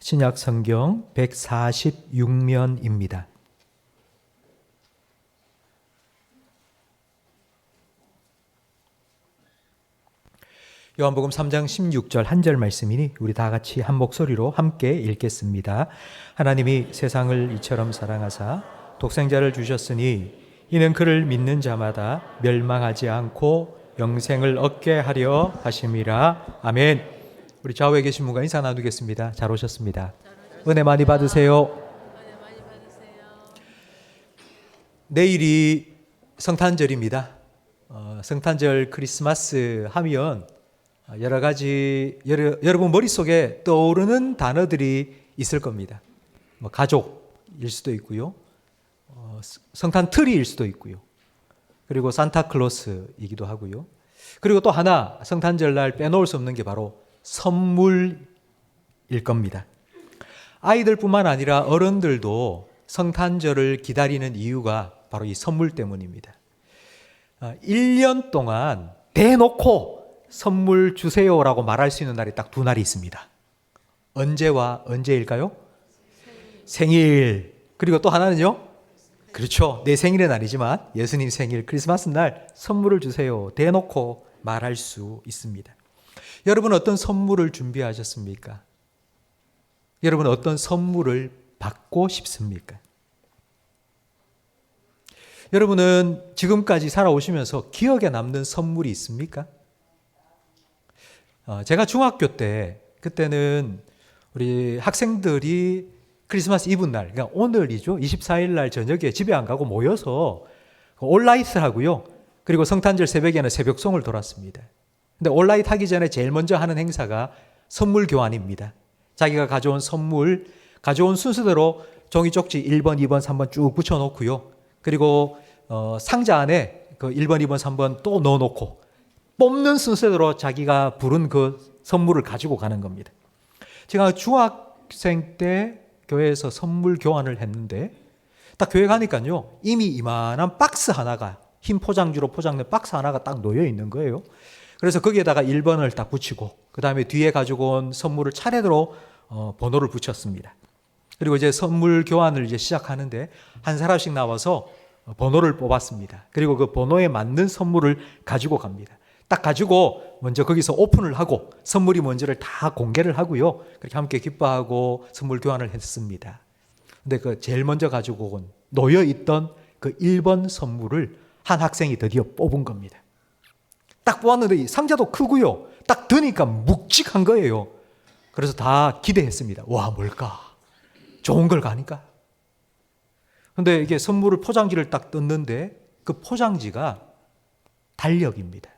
신약 성경 146면입니다. 요한복음 3장 16절 한 절 말씀이니 우리 다 같이 한 목소리로 함께 읽겠습니다. 하나님이 세상을 이처럼 사랑하사 독생자를 주셨으니 이는 그를 믿는 자마다 멸망하지 않고 영생을 얻게 하려 하심이라. 아멘. 우리 좌우에 계신 분과 인사 나누겠습니다. 잘 오셨습니다. 은혜 많이 받으세요. 내일이 성탄절입니다. 성탄절 크리스마스 하면 여러 가지 여러분 머릿속에 떠오르는 단어들이 있을 겁니다. 가족일 수도 있고요. 성탄 트리일 수도 있고요. 그리고 산타클로스이기도 하고요. 그리고 또 하나 성탄절 날 빼놓을 수 없는 게 바로 선물일 겁니다. 아이들뿐만 아니라 어른들도 성탄절을 기다리는 이유가 바로 이 선물 때문입니다. 1년 동안 대놓고 선물 주세요라고 말할 수 있는 날이 딱 두 날이 있습니다. 언제와 언제일까요? 생일. 그리고 또 하나는요? 그렇죠. 내 생일은 아니지만 예수님 생일 크리스마스 날 선물을 주세요. 대놓고 말할 수 있습니다. 여러분 어떤 선물을 준비하셨습니까? 여러분 어떤 선물을 받고 싶습니까? 여러분은 지금까지 살아오시면서 기억에 남는 선물이 있습니까? 제가 중학교 때 그때는 우리 학생들이 크리스마스 이브 날, 그러니까 오늘이죠. 24일 날 저녁에 집에 안 가고 모여서 올라이트 하고요. 그리고 성탄절 새벽에는 새벽송을 돌았습니다. 근데 올라이트 하기 전에 제일 먼저 하는 행사가 선물 교환입니다. 자기가 가져온 선물, 가져온 순서대로 종이 쪽지 1번, 2번, 3번 쭉 붙여놓고요. 그리고 상자 안에 그 1번, 2번, 3번 또 넣어놓고 뽑는 순서대로 자기가 부른 그 선물을 가지고 가는 겁니다. 제가 중학생 때 교회에서 선물 교환을 했는데 딱 교회 가니까요. 이미 이만한 박스 하나가 흰 포장지로 포장된 박스 하나가 딱 놓여 있는 거예요. 그래서 거기에다가 1번을 딱 붙이고 그 다음에 뒤에 가지고 온 선물을 차례대로 번호를 붙였습니다. 그리고 이제 선물 교환을 이제 시작하는데 한 사람씩 나와서 번호를 뽑았습니다. 그리고 그 번호에 맞는 선물을 가지고 갑니다. 딱 가지고 먼저 거기서 오픈을 하고 선물이 뭔지를 다 공개를 하고요. 그렇게 함께 기뻐하고 선물 교환을 했습니다. 근데 그 제일 먼저 가지고 온 놓여 있던 그 1번 선물을 한 학생이 드디어 뽑은 겁니다. 딱 뽑았는데 상자도 크고요. 딱 드니까 묵직한 거예요. 그래서 다 기대했습니다. 와, 뭘까? 좋은 걸 가니까. 근데 이게 선물을 포장지를 딱 떴는데 그 포장지가 달력입니다.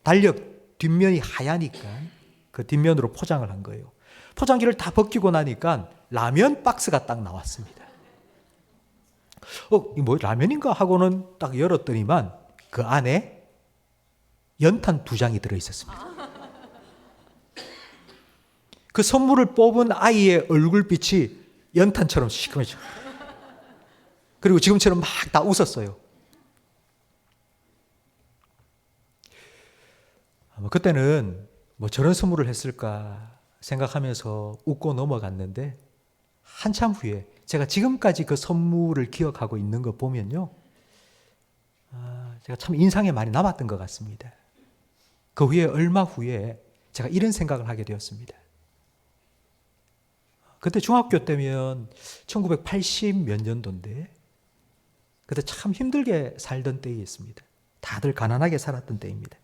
달력 뒷면이 하얘니까 그 뒷면으로 포장을 한 거예요. 포장지를 다 벗기고 나니까 라면 박스가 딱 나왔습니다. 이거 뭐 라면인가 하고는 딱 열었더니만 그 안에 연탄 2장이 들어있었습니다. 그 선물을 뽑은 아이의 얼굴빛이 연탄처럼 시커매져. 그리고 지금처럼 막 다 웃었어요. 그때는 뭐 저런 선물을 했을까 생각하면서 웃고 넘어갔는데 한참 후에 제가 지금까지 그 선물을 기억하고 있는 거 보면요. 제가 참 인상에 많이 남았던 것 같습니다. 그 후에 얼마 후에 제가 이런 생각을 하게 되었습니다. 그때 중학교 때면 1980 몇 년도인데 그때 참 힘들게 살던 때였습니다. 다들 가난하게 살았던 때입니다.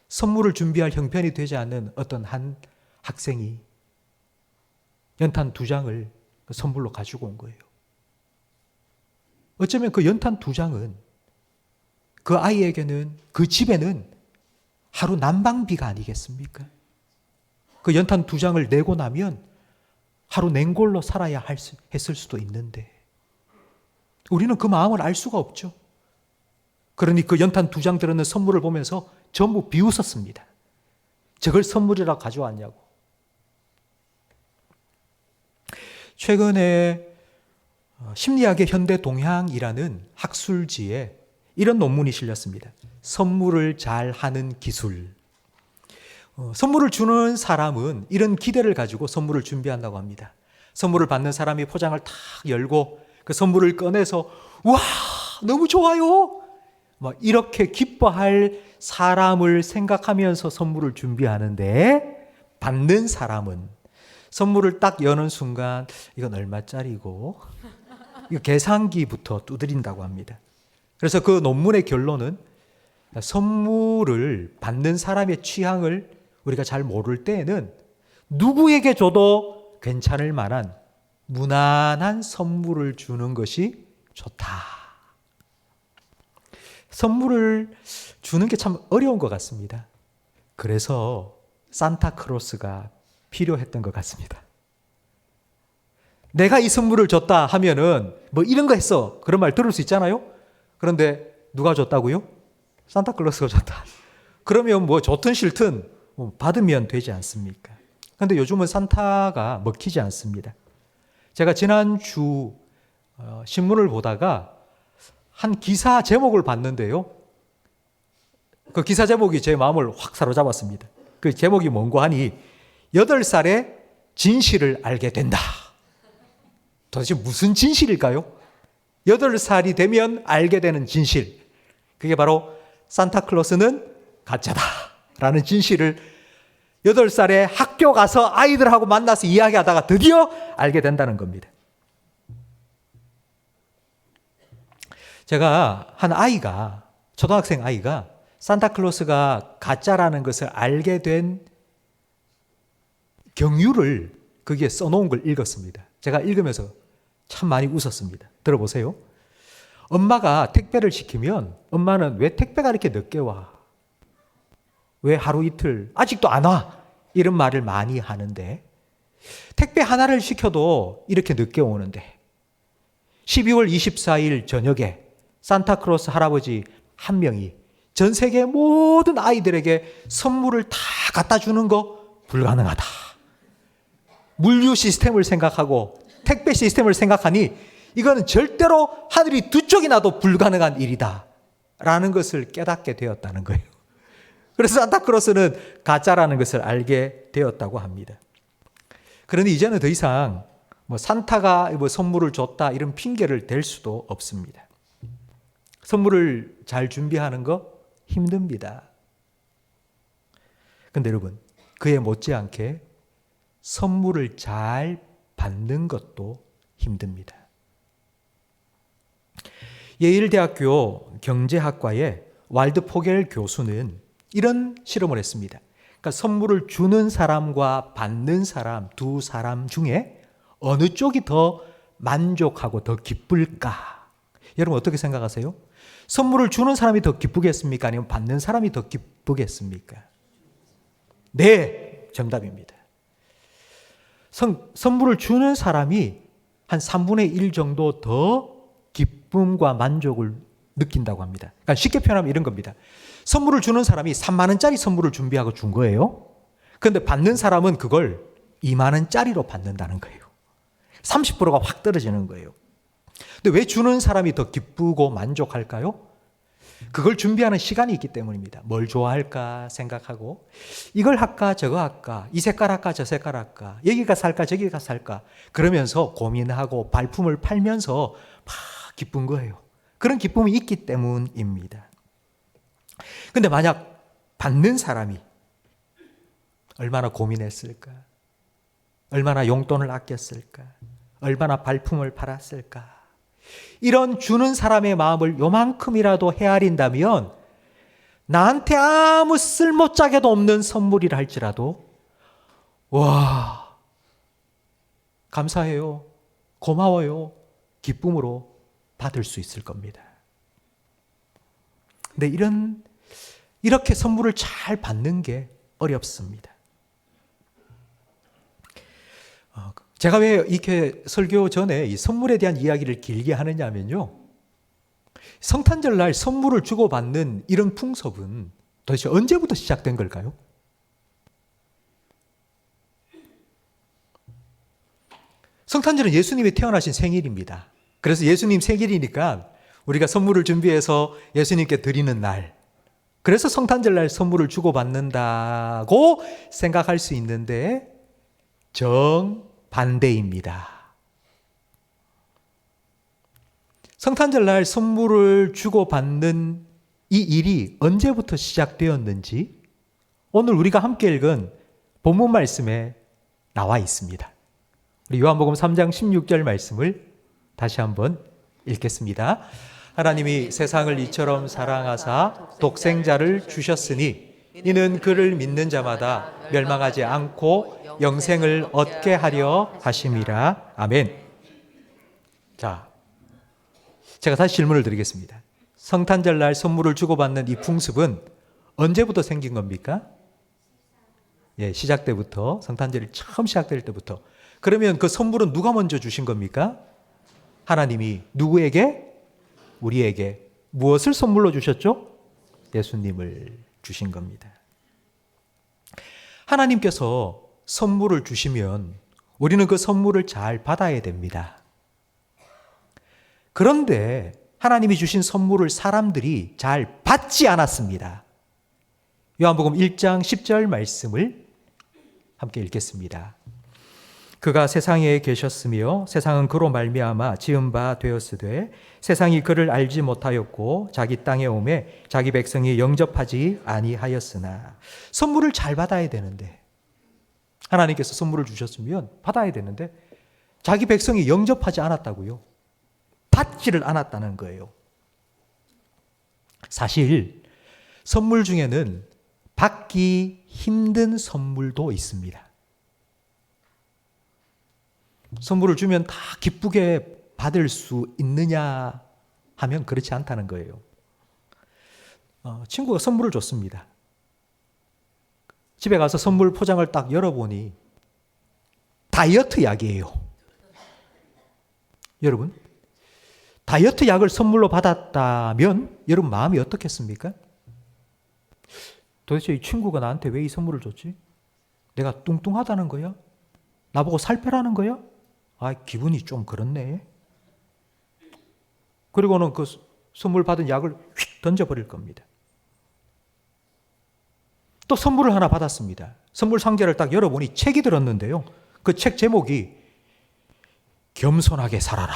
선물을 준비할 형편이 되지 않는 어떤 한 학생이 연탄 2장을 선물로 가지고 온 거예요. 어쩌면 그 연탄 2장은 그 아이에게는 그 집에는 하루 난방비가 아니겠습니까? 그 연탄 2장을 내고 나면 하루 냉골로 살아야 했을 수도 있는데 우리는 그 마음을 알 수가 없죠. 그러니 그 연탄 2장 들어있는 선물을 보면서 전부 비웃었습니다. 저걸 선물이라 가져왔냐고. 최근에 심리학의 현대 동향이라는 학술지에 이런 논문이 실렸습니다. 선물을 잘 하는 기술. 선물을 주는 사람은 이런 기대를 가지고 선물을 준비한다고 합니다. 선물을 받는 사람이 포장을 탁 열고 그 선물을 꺼내서 와, 너무 좋아요. 막 이렇게 기뻐할 사람을 생각하면서 선물을 준비하는데, 받는 사람은 선물을 딱 여는 순간 이건 얼마짜리고 이거 계산기부터 두드린다고 합니다. 그래서 그 논문의 결론은 선물을 받는 사람의 취향을 우리가 잘 모를 때에는 누구에게 줘도 괜찮을 만한 무난한 선물을 주는 것이 좋다. 선물을 주는 게 참 어려운 것 같습니다. 그래서 산타클로스가 필요했던 것 같습니다. 내가 이 선물을 줬다 하면은 뭐 이런 거 했어, 그런 말 들을 수 있잖아요. 그런데 누가 줬다고요? 산타클로스가 줬다. 그러면 뭐 좋든 싫든 받으면 되지 않습니까? 그런데 요즘은 산타가 먹히지 않습니다. 제가 지난주 신문을 보다가 한 기사 제목을 봤는데요. 그 기사 제목이 제 마음을 확 사로잡았습니다. 그 제목이 뭔고 하니 8살에 진실을 알게 된다. 도대체 무슨 진실일까요? 8살이 되면 알게 되는 진실. 그게 바로 산타클로스는 가짜다 라는 진실을 8살에 학교 가서 아이들하고 만나서 이야기하다가 드디어 알게 된다는 겁니다. 제가 한 아이가, 초등학생 아이가 산타클로스가 가짜라는 것을 알게 된 경유를 거기에 써놓은 걸 읽었습니다. 제가 읽으면서 참 많이 웃었습니다. 들어보세요. 엄마가 택배를 시키면 엄마는 왜 택배가 이렇게 늦게 와? 왜 하루 이틀 아직도 안 와? 이런 말을 많이 하는데, 택배 하나를 시켜도 이렇게 늦게 오는데 12월 24일 저녁에 산타클로스 할아버지 한 명이 전 세계 모든 아이들에게 선물을 다 갖다 주는 거 불가능하다. 물류 시스템을 생각하고 택배 시스템을 생각하니 이거는 절대로 하늘이 두 쪽이 나도 불가능한 일이다 라는 것을 깨닫게 되었다는 거예요. 그래서 산타클로스는 가짜라는 것을 알게 되었다고 합니다. 그런데 이제는 더 이상 산타가 선물을 줬다 이런 핑계를 댈 수도 없습니다. 선물을 잘 준비하는 거 힘듭니다. 그런데 여러분, 그에 못지않게 선물을 잘 받는 것도 힘듭니다. 예일대학교 경제학과의 왈드 포겔 교수는 이런 실험을 했습니다. 그러니까 선물을 주는 사람과 받는 사람, 두 사람 중에 어느 쪽이 더 만족하고 더 기쁠까? 여러분 어떻게 생각하세요? 선물을 주는 사람이 더 기쁘겠습니까? 아니면 받는 사람이 더 기쁘겠습니까? 네, 정답입니다. 선물을 주는 사람이 한 3분의 1 정도 더 기쁨과 만족을 느낀다고 합니다. 그러니까 쉽게 표현하면 이런 겁니다. 선물을 주는 사람이 3만 원짜리 선물을 준비하고 준 거예요. 그런데 받는 사람은 그걸 2만 원짜리로 받는다는 거예요. 30%가 확 떨어지는 거예요. 근데 왜 주는 사람이 더 기쁘고 만족할까요? 그걸 준비하는 시간이 있기 때문입니다. 뭘 좋아할까 생각하고, 이걸 할까 저거 할까, 이 색깔 할까 저 색깔 할까, 여기가 살까 저기가 살까 그러면서 고민하고 발품을 팔면서 막 기쁜 거예요. 그런 기쁨이 있기 때문입니다. 근데 만약 받는 사람이 얼마나 고민했을까, 얼마나 용돈을 아꼈을까, 얼마나 발품을 팔았을까, 이런 주는 사람의 마음을 요만큼이라도 헤아린다면 나한테 아무 쓸모짝에도 없는 선물이라 할지라도 와, 감사해요, 고마워요, 기쁨으로 받을 수 있을 겁니다. 근데 이렇게 선물을 잘 받는 게 어렵습니다. 제가 왜 이렇게 설교 전에 이 선물에 대한 이야기를 길게 하느냐면요, 성탄절 날 선물을 주고받는 이런 풍습은 도대체 언제부터 시작된 걸까요? 성탄절은 예수님이 태어나신 생일입니다. 그래서 예수님 생일이니까 우리가 선물을 준비해서 예수님께 드리는 날, 그래서 성탄절날 선물을 주고받는다고 생각할 수 있는데 정반대입니다. 성탄절날 선물을 주고받는 이 일이 언제부터 시작되었는지 오늘 우리가 함께 읽은 본문 말씀에 나와 있습니다. 우리 요한복음 3장 16절 말씀을 다시 한번 읽겠습니다. 하나님이 세상을 이처럼 사랑하사 독생자를 주셨으니 이는 그를 믿는 자마다 멸망하지 않고 영생을 얻게 하려 하심이라. 아멘. 자, 제가 다시 질문을 드리겠습니다. 성탄절날 선물을 주고받는 이 풍습은 언제부터 생긴 겁니까? 예, 시작 때부터, 성탄절이 처음 시작될 때부터. 그러면 그 선물은 누가 먼저 주신 겁니까? 하나님이 누구에게? 우리에게 무엇을 선물로 주셨죠? 예수님을 주신 겁니다. 하나님께서 선물을 주시면 우리는 그 선물을 잘 받아야 됩니다. 그런데 하나님이 주신 선물을 사람들이 잘 받지 않았습니다. 요한복음 1장 10절 말씀을 함께 읽겠습니다. 그가 세상에 계셨으며 세상은 그로 말미암아 지은 바 되었으되 세상이 그를 알지 못하였고 자기 땅에 오매 자기 백성이 영접하지 아니하였으나. 선물을 잘 받아야 되는데, 하나님께서 선물을 주셨으면 받아야 되는데 자기 백성이 영접하지 않았다고요. 받지를 않았다는 거예요. 사실 선물 중에는 받기 힘든 선물도 있습니다. 선물을 주면 다 기쁘게 받을 수 있느냐 하면 그렇지 않다는 거예요. 친구가 선물을 줬습니다. 집에 가서 선물 포장을 딱 열어보니 다이어트 약이에요. 여러분, 다이어트 약을 선물로 받았다면 여러분 마음이 어떻겠습니까? 도대체 이 친구가 나한테 왜 이 선물을 줬지? 내가 뚱뚱하다는 거야? 나보고 살 빼라는 거야? 아, 기분이 좀 그렇네. 그리고는 그 선물 받은 약을 휙 던져버릴 겁니다. 또 선물을 하나 받았습니다. 선물 상자를 딱 열어보니 책이 들었는데요. 그 책 제목이 겸손하게 살아라.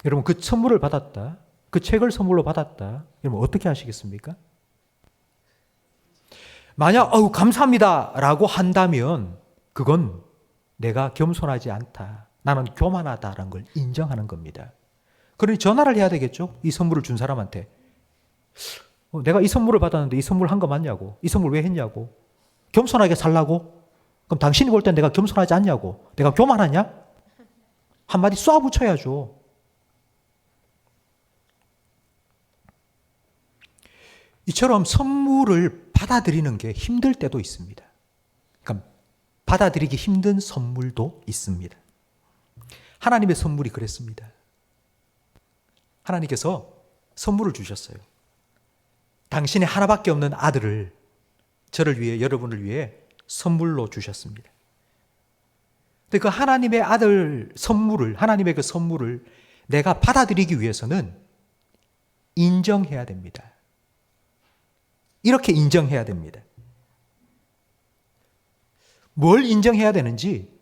여러분, 그 선물을 받았다, 그 책을 선물로 받았다, 여러분 어떻게 하시겠습니까? 만약 감사합니다 라고 한다면 그건 내가 겸손하지 않다, 나는 교만하다라는 걸 인정하는 겁니다. 그러니 전화를 해야 되겠죠. 이 선물을 준 사람한테. 내가 이 선물을 받았는데 이 선물 한 거 맞냐고, 이 선물 왜 했냐고, 겸손하게 살라고? 그럼 당신이 볼 땐 내가 겸손하지 않냐고, 내가 교만하냐? 한마디 쏴 붙여야죠. 이처럼 선물을 받아들이는 게 힘들 때도 있습니다. 그러니까 받아들이기 힘든 선물도 있습니다. 하나님의 선물이 그랬습니다. 하나님께서 선물을 주셨어요. 당신의 하나밖에 없는 아들을 저를 위해, 여러분을 위해 선물로 주셨습니다. 근데 그 하나님의 아들 선물을, 하나님의 그 선물을 내가 받아들이기 위해서는 인정해야 됩니다. 이렇게 인정해야 됩니다. 뭘 인정해야 되는지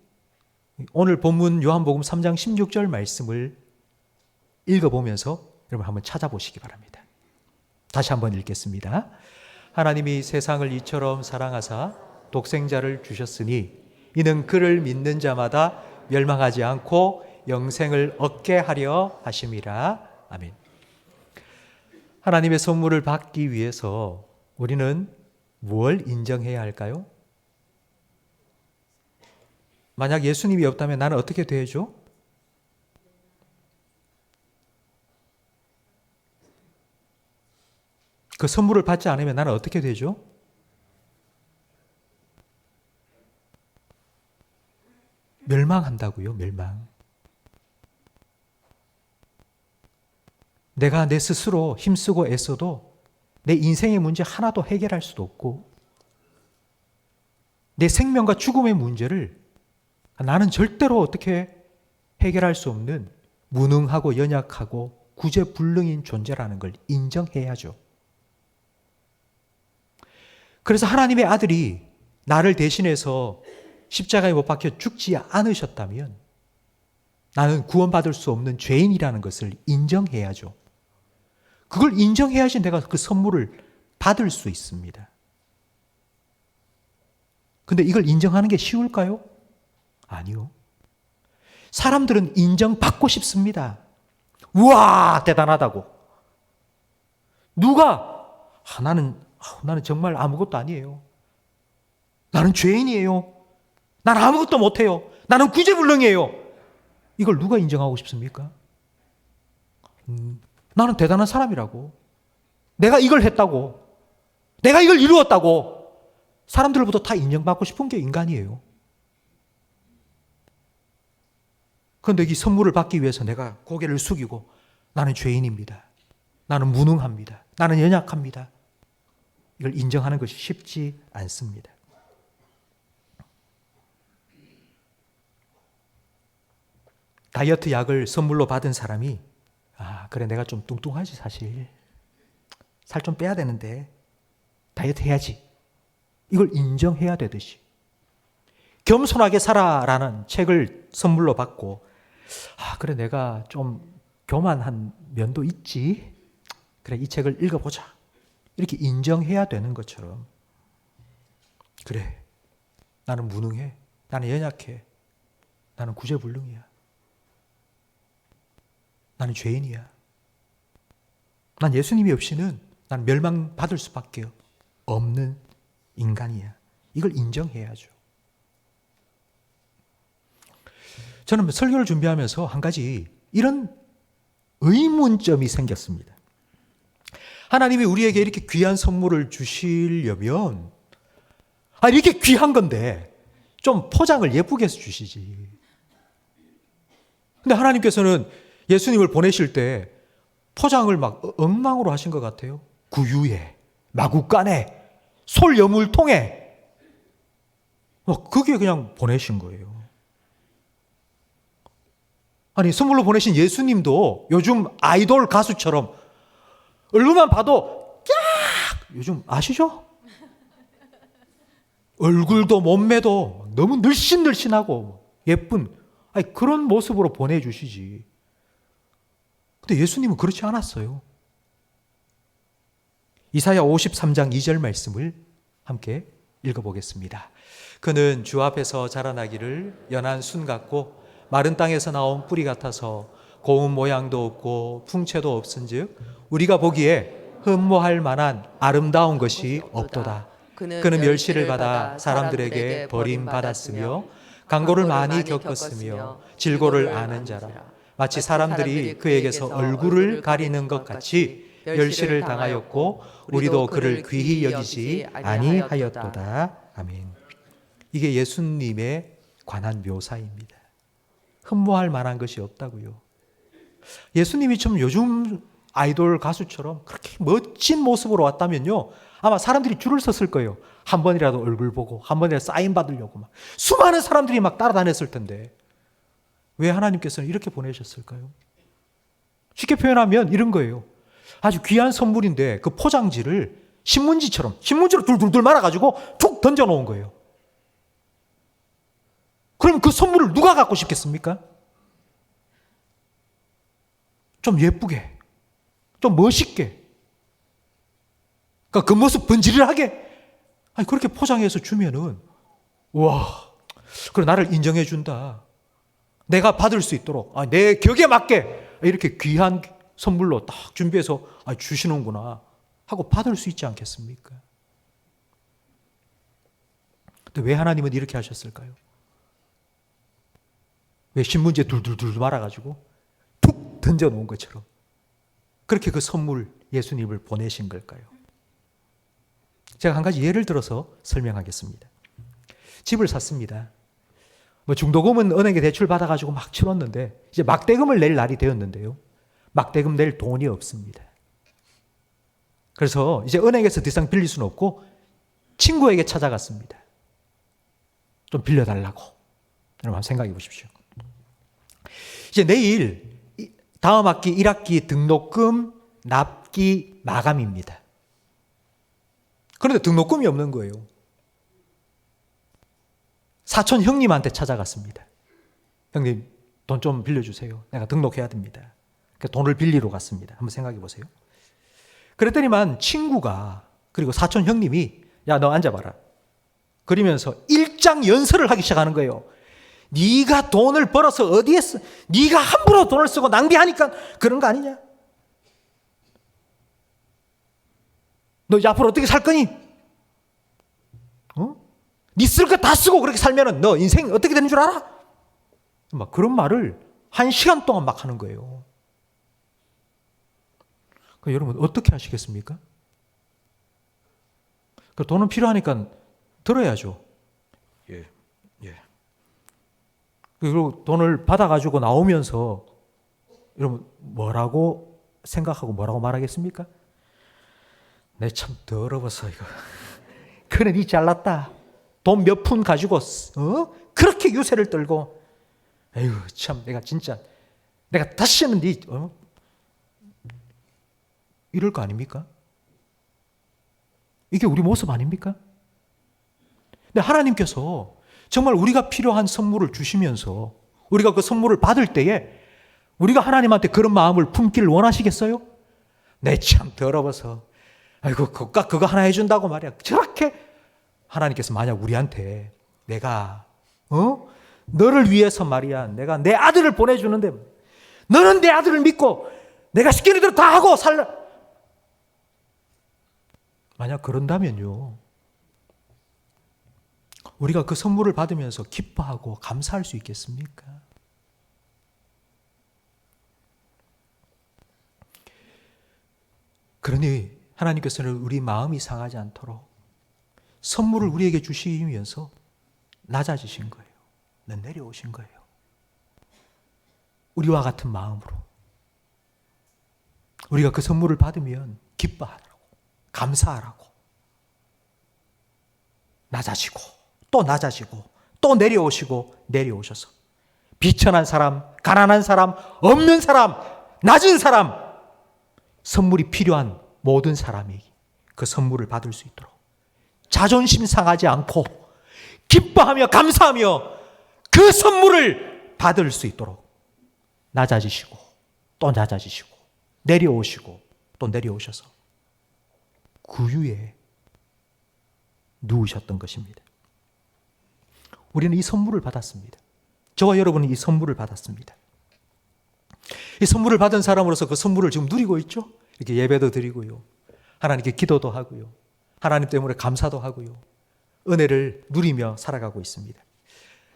오늘 본문 요한복음 3장 16절 말씀을 읽어보면서 여러분 한번 찾아보시기 바랍니다. 다시 한번 읽겠습니다. 하나님이 세상을 이처럼 사랑하사 독생자를 주셨으니 이는 그를 믿는 자마다 멸망하지 않고 영생을 얻게 하려 하심이라. 아멘. 하나님의 선물을 받기 위해서 우리는 뭘 인정해야 할까요? 만약 예수님이 없다면 나는 어떻게 되죠? 그 선물을 받지 않으면 나는 어떻게 되죠? 멸망한다고요, 멸망. 내가 내 스스로 힘쓰고 애써도 내 인생의 문제 하나도 해결할 수도 없고, 내 생명과 죽음의 문제를 나는 절대로 어떻게 해결할 수 없는 무능하고 연약하고 구제불능인 존재라는 걸 인정해야죠. 그래서 하나님의 아들이 나를 대신해서 십자가에 못 박혀 죽지 않으셨다면 나는 구원받을 수 없는 죄인이라는 것을 인정해야죠. 그걸 인정해야지 내가 그 선물을 받을 수 있습니다. 근데 이걸 인정하는 게 쉬울까요? 아니요. 사람들은 인정받고 싶습니다. 우와, 대단하다고. 누가 나는 정말 아무것도 아니에요. 나는 죄인이에요. 나는 아무것도 못해요. 나는 구제불능이에요. 이걸 누가 인정하고 싶습니까? 나는 대단한 사람이라고. 내가 이걸 했다고. 내가 이걸 이루었다고. 사람들로부터 다 인정받고 싶은 게 인간이에요. 그런데 이 선물을 받기 위해서 내가 고개를 숙이고 나는 죄인입니다. 나는 무능합니다. 나는 연약합니다. 이걸 인정하는 것이 쉽지 않습니다. 다이어트 약을 선물로 받은 사람이 그래 내가 좀 뚱뚱하지 사실. 살 좀 빼야 되는데 다이어트 해야지. 이걸 인정해야 되듯이 겸손하게 살아라는 책을 선물로 받고 그래 내가 좀 교만한 면도 있지. 그래 이 책을 읽어보자. 이렇게 인정해야 되는 것처럼 그래 나는 무능해. 나는 연약해. 나는 구제불능이야. 나는 죄인이야. 난 예수님이 없이는 난 멸망받을 수밖에 없는 인간이야. 이걸 인정해야죠. 저는 설교를 준비하면서 한 가지 이런 의문점이 생겼습니다. 하나님이 우리에게 이렇게 귀한 선물을 주시려면 이렇게 귀한 건데 좀 포장을 예쁘게 해서 주시지. 근데 하나님께서는 예수님을 보내실 때 포장을 막 엉망으로 하신 것 같아요. 구유에, 마구간에, 솔여물통에 그게 그냥 보내신 거예요. 아니 선물로 보내신 예수님도 요즘 아이돌 가수처럼 얼굴만 봐도 요즘 아시죠? 얼굴도 몸매도 너무 늘씬늘씬하고 예쁜 그런 모습으로 보내주시지. 근데 예수님은 그렇지 않았어요. 이사야 53장 2절 말씀을 함께 읽어보겠습니다. 그는 주 앞에서 자라나기를 연한 순 같고 마른 땅에서 나온 뿌리 같아서 고운 모양도 없고 풍채도 없은즉 우리가 보기에 흠모할 만한 아름다운 것이 없도다. 그는 멸시를 받아 사람들에게 버림받았으며 강고를 많이 겪었으며 질고를 아는 자라. 마치 사람들이 그에게서 얼굴을 가리는 것 같이 멸시를 당하였고 우리도 그를 귀히 여기지 아니하였도다. 아멘. 이게 예수님에 관한 묘사입니다. 흠모할 만한 것이 없다고요. 예수님이 좀 요즘 아이돌 가수처럼 그렇게 멋진 모습으로 왔다면요 아마 사람들이 줄을 섰을 거예요. 한 번이라도 얼굴 보고 한 번이라도 사인 받으려고 막 수많은 사람들이 막 따라다녔을 텐데 왜 하나님께서는 이렇게 보내셨을까요? 쉽게 표현하면 이런 거예요. 아주 귀한 선물인데 그 포장지를 신문지로 둘둘둘 말아가지고 툭 던져놓은 거예요. 그럼 그 선물을 누가 갖고 싶겠습니까? 좀 예쁘게, 좀 멋있게, 그러니까 그 모습 번지르하게 그렇게 포장해서 주면은 와, 그래 나를 인정해 준다. 내가 받을 수 있도록 내 격에 맞게 이렇게 귀한 선물로 딱 준비해서 주시는구나 하고 받을 수 있지 않겠습니까? 근데 왜 하나님은 이렇게 하셨을까요? 왜 신문지에 둘둘둘 말아가지고 툭 던져놓은 것처럼 그렇게 그 선물 예수님을 보내신 걸까요? 제가 한 가지 예를 들어서 설명하겠습니다. 집을 샀습니다. 중도금은 은행에 대출 받아가지고 막 치렀는데 이제 막대금을 낼 날이 되었는데요. 막대금 낼 돈이 없습니다. 그래서 이제 은행에서 더 이상 빌릴 수는 없고 친구에게 찾아갔습니다. 좀 빌려달라고. 여러분 한번 생각해 보십시오. 이제 내일 다음 학기 1학기 등록금 납기 마감입니다. 그런데 등록금이 없는 거예요. 사촌 형님한테 찾아갔습니다. 형님, 돈 좀 빌려주세요. 내가 등록해야 됩니다. 그러니까 돈을 빌리러 갔습니다. 한번 생각해 보세요. 그랬더니만 친구가, 그리고 사촌 형님이, 야, 너 앉아봐라. 그러면서 일장 연설을 하기 시작하는 거예요. 네가 돈을 벌어서 어디에 써? 네가 함부로 돈을 쓰고 낭비하니까 그런 거 아니냐? 너 이제 앞으로 어떻게 살 거니? 네 쓸 거 다 쓰고 그렇게 살면은 너 인생 어떻게 되는 줄 알아? 막 그런 말을 1시간 동안 막 하는 거예요. 그러니까 여러분 어떻게 하시겠습니까? 그 돈은 필요하니까 들어야죠. 예. 그리고 돈을 받아가지고 나오면서 여러분 뭐라고 생각하고 뭐라고 말하겠습니까? 내 참 더러워서 이거 그래 니 잘났다. 돈 몇 푼 가지고 그렇게 유세를 떨고 에휴 참 내가 진짜 내가 다시는 니 이럴 거 아닙니까? 이게 우리 모습 아닙니까? 근데 하나님께서 정말 우리가 필요한 선물을 주시면서 우리가 그 선물을 받을 때에 우리가 하나님한테 그런 마음을 품기를 원하시겠어요? 내 참 더러워서 아이고 그거 하나 해준다고 말이야. 저렇게 하나님께서 만약 우리한테 내가 너를 위해서 말이야 내가 내 아들을 보내주는데 너는 내 아들을 믿고 내가 시키는 대로 다 하고 살라. 만약 그런다면요 우리가 그 선물을 받으면서 기뻐하고 감사할 수 있겠습니까? 그러니 하나님께서는 우리 마음이 상하지 않도록 선물을 우리에게 주시면서 낮아지신 거예요. 내려오신 거예요. 우리와 같은 마음으로 우리가 그 선물을 받으면 기뻐하라고 감사하라고 낮아지고 또 낮아지고 또 내려오셔서 비천한 사람, 가난한 사람, 없는 사람, 낮은 사람 선물이 필요한 모든 사람이 그 선물을 받을 수 있도록 자존심 상하지 않고 기뻐하며 감사하며 그 선물을 받을 수 있도록 낮아지시고 또 낮아지시고 내려오시고 또 내려오셔서 구유에 누우셨던 것입니다. 우리는 이 선물을 받았습니다. 저와 여러분은 이 선물을 받았습니다. 이 선물을 받은 사람으로서 그 선물을 지금 누리고 있죠. 이렇게 예배도 드리고요. 하나님께 기도도 하고요. 하나님 때문에 감사도 하고요. 은혜를 누리며 살아가고 있습니다.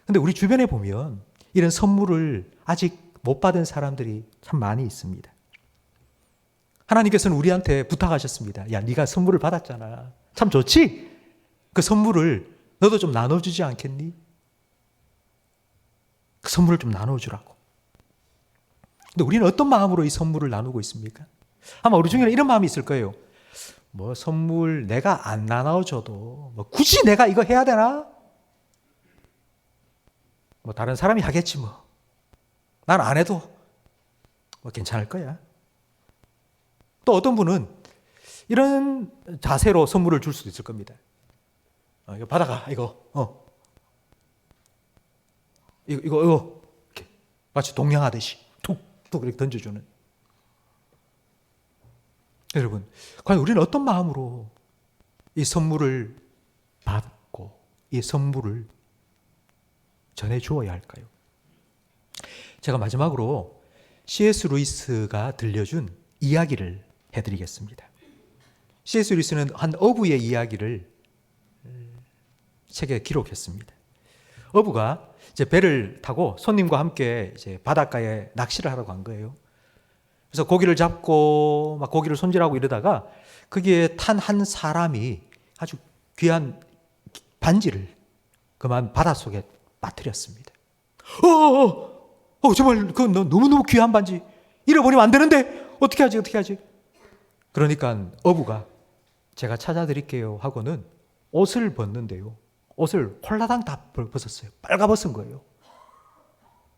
그런데 우리 주변에 보면 이런 선물을 아직 못 받은 사람들이 참 많이 있습니다. 하나님께서는 우리한테 부탁하셨습니다. 야, 네가 선물을 받았잖아. 참 좋지? 그 선물을 너도 좀 나눠주지 않겠니? 그 선물을 좀 나눠주라고. 근데 우리는 어떤 마음으로 이 선물을 나누고 있습니까? 아마 우리 중에는 이런 마음이 있을 거예요. 뭐 선물 내가 안 나눠줘도 뭐 굳이 내가 이거 해야 되나? 뭐 다른 사람이 하겠지 뭐. 난 안 해도 뭐 괜찮을 거야. 또 어떤 분은 이런 자세로 선물을 줄 수도 있을 겁니다. 이거 받아가, 이거 이렇게 마치 동냥하듯이 툭툭 이렇게 던져주는. 여러분, 과연 우리는 어떤 마음으로 이 선물을 받고 이 선물을 전해 주어야 할까요? 제가 마지막으로 C.S. 루이스가 들려준 이야기를 해드리겠습니다. C.S. 루이스는 한 어부의 이야기를 책에 기록했습니다. 어부가 이제 배를 타고 손님과 함께 이제 바닷가에 낚시를 하러 간 거예요. 그래서 고기를 잡고 막 고기를 손질하고 이러다가 거기에 탄 한 사람이 아주 귀한 반지를 그만 바닷속에 빠뜨렸습니다. 정말 그 너무너무 귀한 반지 잃어버리면 안 되는데 어떻게 하지? 그러니까 어부가 제가 찾아드릴게요 하고는 옷을 벗는데요. 옷을 홀라당 다 벗었어요. 빨가벗은 거예요.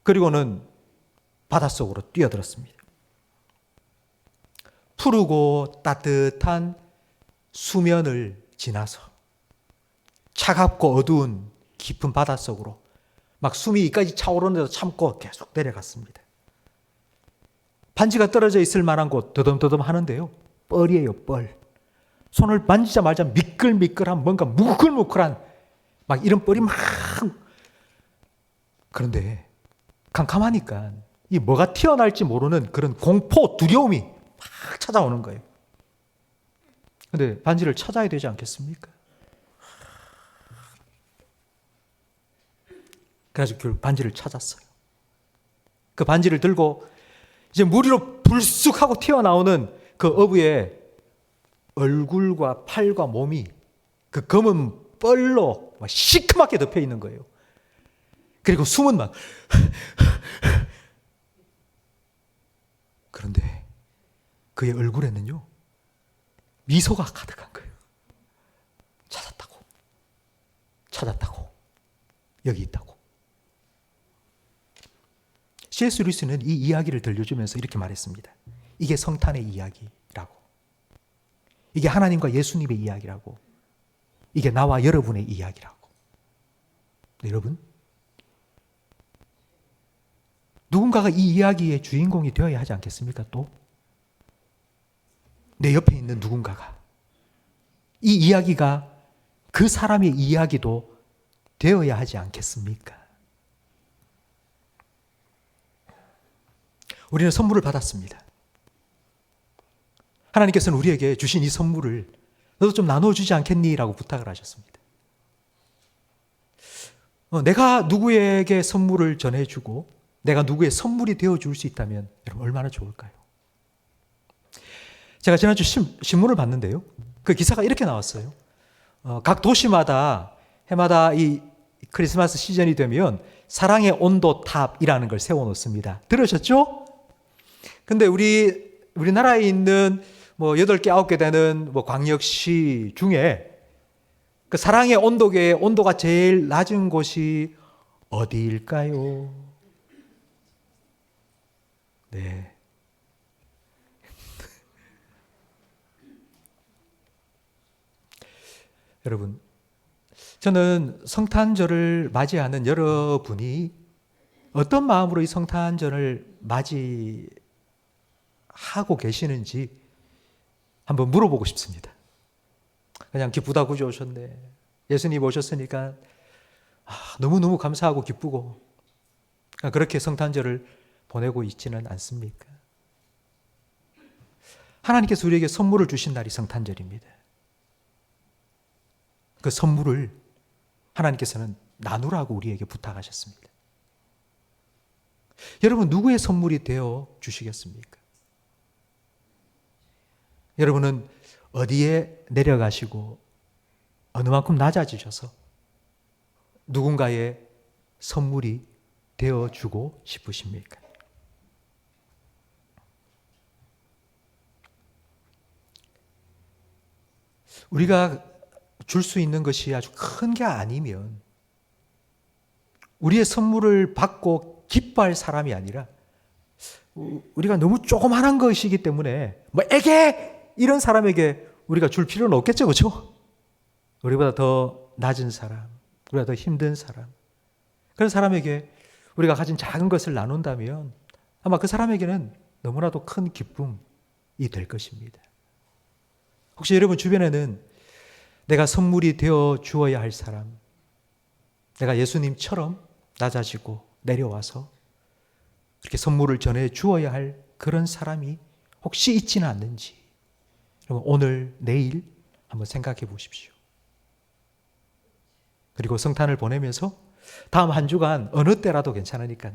그리고는 바닷속으로 뛰어들었습니다. 푸르고 따뜻한 수면을 지나서 차갑고 어두운 깊은 바닷속으로 막 숨이 이까지 차오르는데도 참고 계속 내려갔습니다. 반지가 떨어져 있을 만한 곳 더듬더듬 하는데요. 뻘이에요, 뻘. 손을 만지자마자 미끌미끌한 뭔가 무끌무끌한 막 이런 뻘이 막. 그런데 캄캄하니까 이 뭐가 튀어나올지 모르는 그런 공포, 두려움이 막 찾아오는 거예요. 근데 반지를 찾아야 되지 않겠습니까? 그래서 결국 반지를 찾았어요. 그 반지를 들고 이제 물 위로 불쑥 하고 튀어나오는 그 어부의 얼굴과 팔과 몸이 그 검은 뻘로 막 시커멓게 덮여 있는 거예요. 그리고 숨은 막. 그런데 그의 얼굴에는요, 미소가 가득한 거예요. 찾았다고. 찾았다고. 여기 있다고. C.S. 루이스는 이 이야기를 들려주면서 이렇게 말했습니다. 이게 성탄의 이야기라고. 이게 하나님과 예수님의 이야기라고. 이게 나와 여러분의 이야기라고. 여러분, 누군가가 이 이야기의 주인공이 되어야 하지 않겠습니까? 또 내 옆에 있는 누군가가 이 이야기가 그 사람의 이야기도 되어야 하지 않겠습니까? 우리는 선물을 받았습니다. 하나님께서는 우리에게 주신 이 선물을 너도 좀 나눠주지 않겠니? 라고 부탁을 하셨습니다. 내가 누구에게 선물을 전해주고 내가 누구의 선물이 되어줄 수 있다면 여러분 얼마나 좋을까요? 제가 지난주 신문을 봤는데요. 그 기사가 이렇게 나왔어요. 각 도시마다 해마다 이 크리스마스 시즌이 되면 사랑의 온도 탑이라는 걸 세워놓습니다. 들으셨죠? 근데 우리나라에 있는 뭐 8개, 9개 되는 뭐 광역시 중에 그 사랑의 온도계의 온도가 제일 낮은 곳이 어디일까요? 네. 여러분, 저는 성탄절을 맞이하는 여러분이 어떤 마음으로 이 성탄절을 맞이하고 계시는지 한번 물어보고 싶습니다. 그냥 기쁘다 구주 오셨네. 예수님 오셨으니까 너무너무 감사하고 기쁘고 그렇게 성탄절을 보내고 있지는 않습니까? 하나님께서 우리에게 선물을 주신 날이 성탄절입니다. 그 선물을 하나님께서는 나누라고 우리에게 부탁하셨습니다. 여러분 누구의 선물이 되어 주시겠습니까? 여러분은 어디에 내려가시고 어느 만큼 낮아지셔서 누군가의 선물이 되어주고 싶으십니까? 우리가 줄 수 있는 것이 아주 큰 게 아니면 우리의 선물을 받고 기뻐할 사람이 아니라 우리가 너무 조그만한 것이기 때문에 뭐 에게 이런 사람에게 우리가 줄 필요는 없겠죠, 그렇죠? 우리보다 더 낮은 사람, 우리보다 더 힘든 사람, 그런 사람에게 우리가 가진 작은 것을 나눈다면 아마 그 사람에게는 너무나도 큰 기쁨이 될 것입니다. 혹시 여러분 주변에는 내가 선물이 되어 주어야 할 사람, 내가 예수님처럼 낮아지고 내려와서 이렇게 선물을 전해 주어야 할 그런 사람이 혹시 있지는 않는지 여러분 오늘 내일 한번 생각해 보십시오. 그리고 성탄을 보내면서 다음 한 주간 어느 때라도 괜찮으니까요.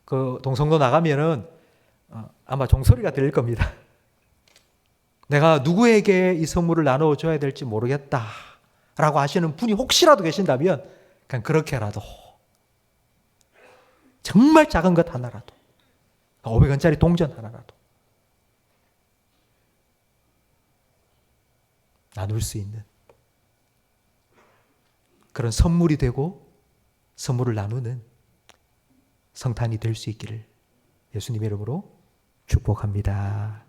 그 동성로 나가면은 아마 종소리가 들릴 겁니다. 내가 누구에게 이 선물을 나눠줘야 될지 모르겠다 라고 하시는 분이 혹시라도 계신다면 그냥 그렇게라도 정말 작은 것 하나라도 500원짜리 동전 하나라도 나눌 수 있는 그런 선물이 되고 선물을 나누는 성탄이 될 수 있기를 예수님의 이름으로 축복합니다.